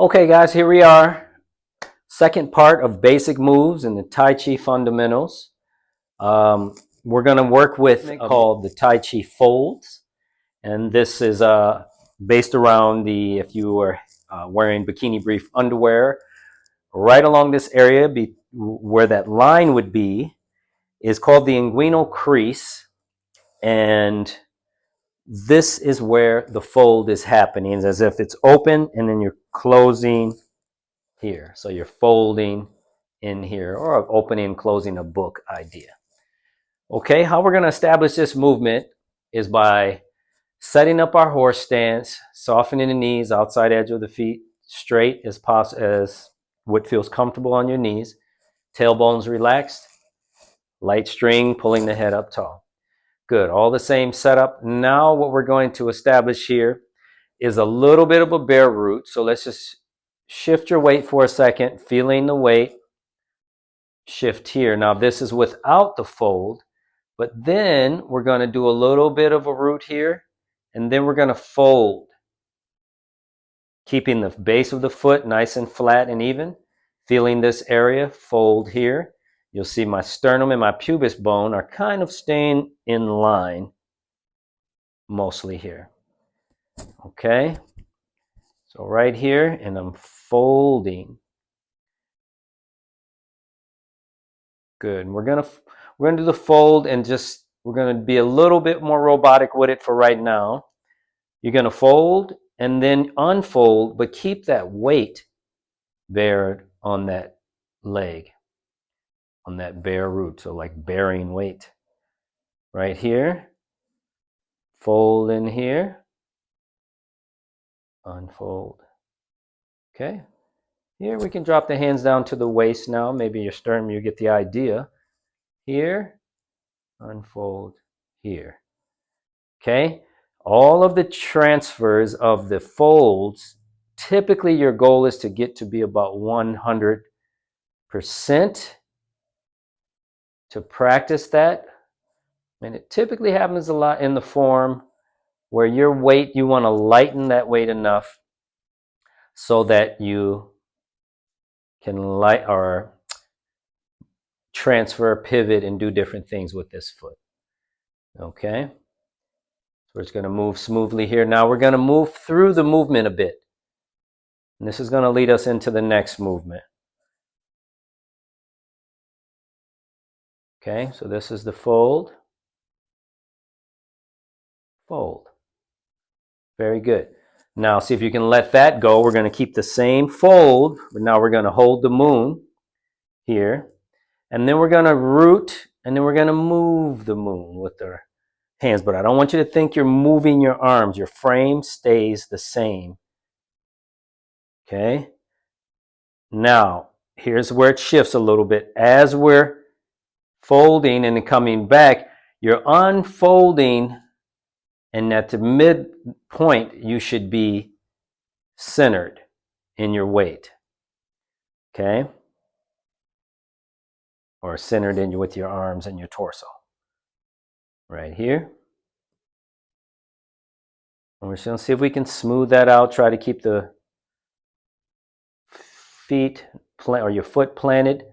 Okay, guys, here we are. Second part of basic moves in the Tai Chi fundamentals. We're going to work with called the Tai Chi folds. And this is based around if you were wearing bikini brief underwear, right along this area where that line would be is called the inguinal crease. And this is where the fold is happening. It's as if it's open and then you're closing here. So you're folding in here, or opening and closing a book idea. Okay, how we're going to establish this movement is by setting up our horse stance, softening the knees, outside edge of the feet straight as possible, as what feels comfortable on your knees. Tailbones relaxed, light string pulling the head up tall. Good, all the same setup. Now what we're going to establish here is a little bit of a bear root. So let's just shift your weight for a second, feeling the weight. Shift here. Now this is without the fold, but then we're going to do a little bit of a root here, and then we're going to fold, keeping the base of the foot nice and flat and even. Feeling this area, fold here. You'll see my sternum and my pubis bone are kind of staying in line, mostly here. Okay, so right here, and I'm folding. Good. We're gonna do the fold, and we're gonna be a little bit more robotic with it for right now. You're gonna fold and then unfold, but keep that weight bared on that leg, on that bare root. So like bearing weight. Right here. Fold in here. Unfold. Okay. Here we can drop the hands down to the waist now. Maybe your sternum, you get the idea. Here. Unfold here. Okay, all of the transfers of the folds, typically your goal is to get to be about 100% to practice that. And it typically happens a lot in the form where your weight, you want to lighten that weight enough so that you can transfer, pivot, and do different things with this foot. Okay, so we're just going to move smoothly here. Now we're going to move through the movement a bit. And this is going to lead us into the next movement. Okay, so this is the fold. Fold. Very good. Now see if you can let that go. We're going to keep the same fold, but now we're going to hold the moon here. And then we're going to root, and then we're going to move the moon with our hands. But I don't want you to think you're moving your arms. Your frame stays the same. Okay? Now, here's where it shifts a little bit. As we're folding and then coming back, you're unfolding, and at the midpoint, you should be centered in your weight. Okay? Or centered with your arms and your torso. Right here. And we're just going to see if we can smooth that out. Try to keep the feet or your foot planted.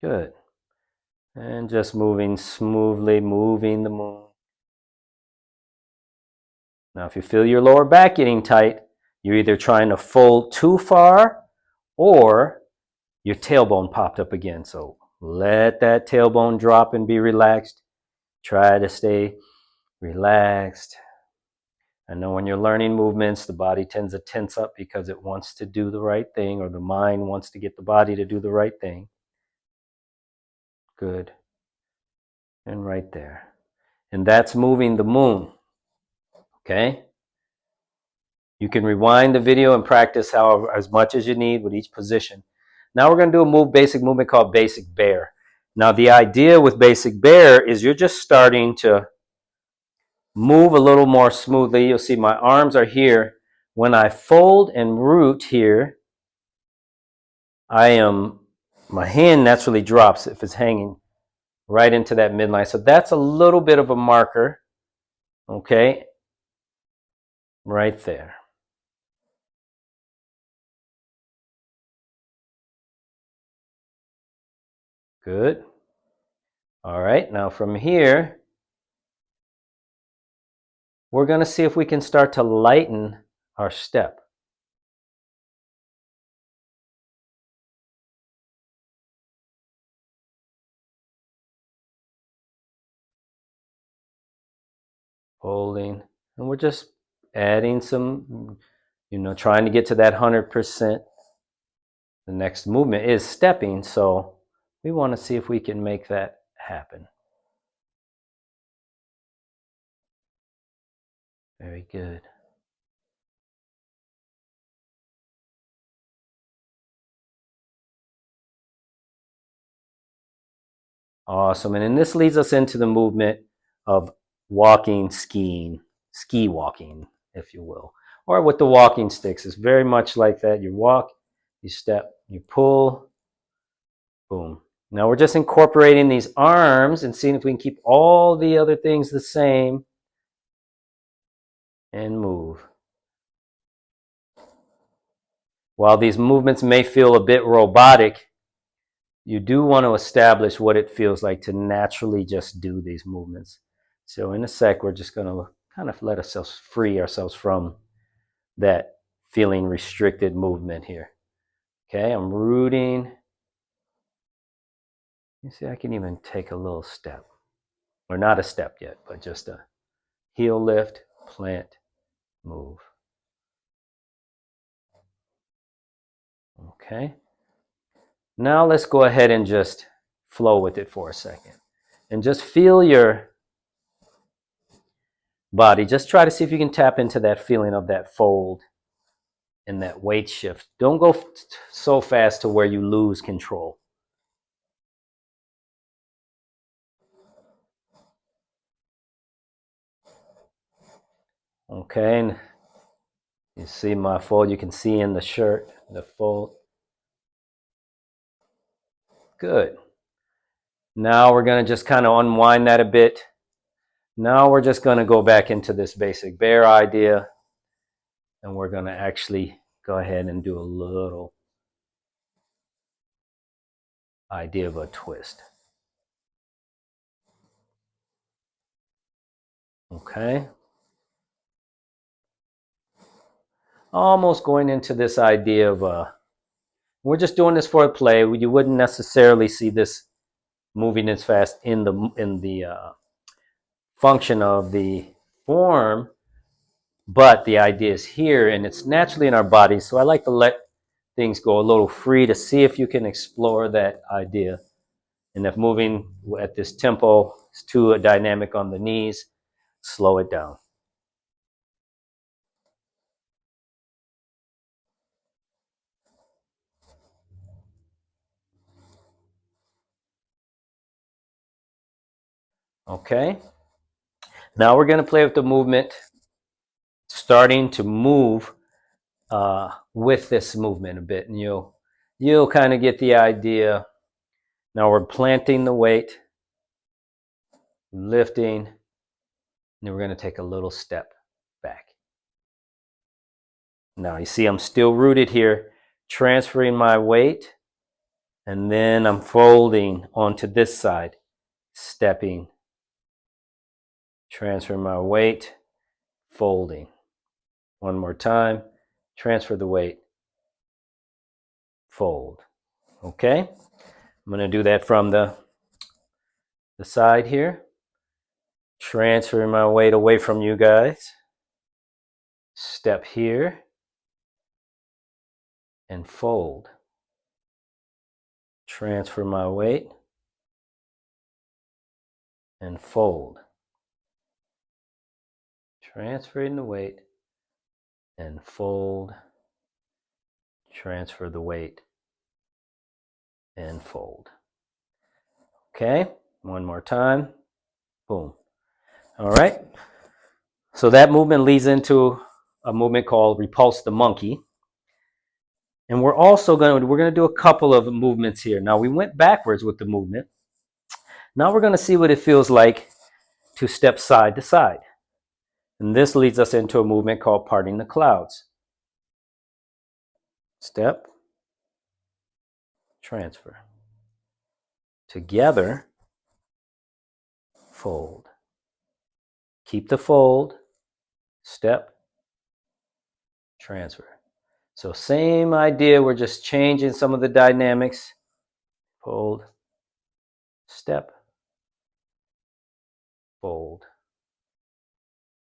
Good. And just moving smoothly, moving the moon. Now, if you feel your lower back getting tight, you're either trying to fold too far or your tailbone popped up again. So let that tailbone drop and be relaxed. Try to stay relaxed. I know when you're learning movements, the body tends to tense up because it wants to do the right thing, or the mind wants to get the body to do the right thing. Good. And right there. And that's moving the moon. Okay? You can rewind the video and practice as much as you need with each position. Now we're going to do a basic movement called basic bear. Now the idea with basic bear is you're just starting to move a little more smoothly. You'll see my arms are here. When I fold and root here, my hand naturally drops if it's hanging right into that midline. So that's a little bit of a marker. Okay. right there. Good. All right, now from here, we're going to see if we can start to lighten our step. Holding, and we're just adding some, trying to get to that 100%. The next movement is stepping, so we want to see if we can make that happen. Very good. Awesome. And then this leads us into the movement of walking, skiing, ski walking, if you will, or with the walking sticks. It's very much like that. You walk, you step, you pull, boom. Now we're just incorporating these arms and seeing if we can keep all the other things the same and move. While these movements may feel a bit robotic, you do want to establish what it feels like to naturally just do these movements. So in a sec, we're just going to kind of let ourselves free ourselves from that feeling restricted movement here. Okay, I'm rooting. You see, I can even take a little step, or not a step yet, but just a heel lift, plant, move. Okay. Now let's go ahead and just flow with it for a second. And just feel your body. Just try to see if you can tap into that feeling of that fold and that weight shift. Don't go so fast to where you lose control. Okay, and you see my fold. You can see in the shirt, the fold. Good. Now we're going to just kind of unwind that a bit. Now we're just going to go back into this basic bear idea. And we're going to actually go ahead and do a little idea of a twist. Okay. Almost going into this idea of we're just doing this for a play. You wouldn't necessarily see this moving as fast in the function of the form, but the idea is here, and it's naturally in our bodies. So I like to let things go a little free to see if you can explore that idea. And if moving at this tempo is too dynamic on the knees, slow it down. Okay. Now we're going to play with the movement, starting to move with this movement a bit, and you'll kind of get the idea. Now we're planting the weight, lifting, and then we're going to take a little step back. Now you see I'm still rooted here, transferring my weight, and then I'm folding onto this side, stepping, transferring my weight, folding. One more time, transfer the weight, fold. Okay, I'm going to do that from the side here, transferring my weight away from you guys, step here, and fold. Transfer my weight and fold. Transferring the weight and fold. Transfer the weight and fold. Okay, one more time. Boom. All right. So that movement leads into a movement called repulse the monkey. And we're going to do a couple of movements here. Now we went backwards with the movement. Now we're going to see what it feels like to step side to side. And this leads us into a movement called parting the clouds. Step, transfer. Together, fold. Keep the fold, step, transfer. So same idea, we're just changing some of the dynamics. Fold, step, fold,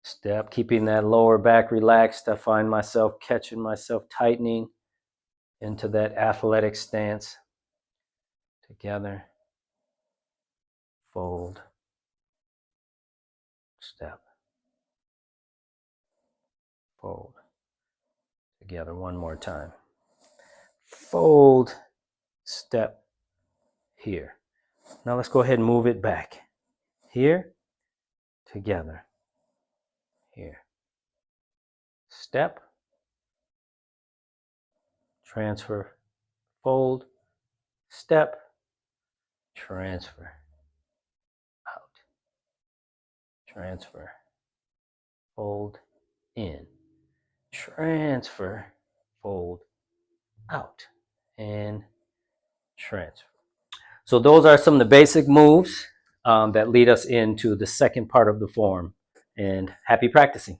step, keeping that lower back relaxed. I find myself catching myself tightening into that athletic stance. Together, fold, step, fold. Together one more time. Fold, step, here. Now let's go ahead and move it back. Here, together, here. Step, transfer, fold, step, transfer, out, transfer, fold, in, transfer, fold, out, and transfer. So those are some of the basic moves that lead us into the second part of the form. And happy practicing.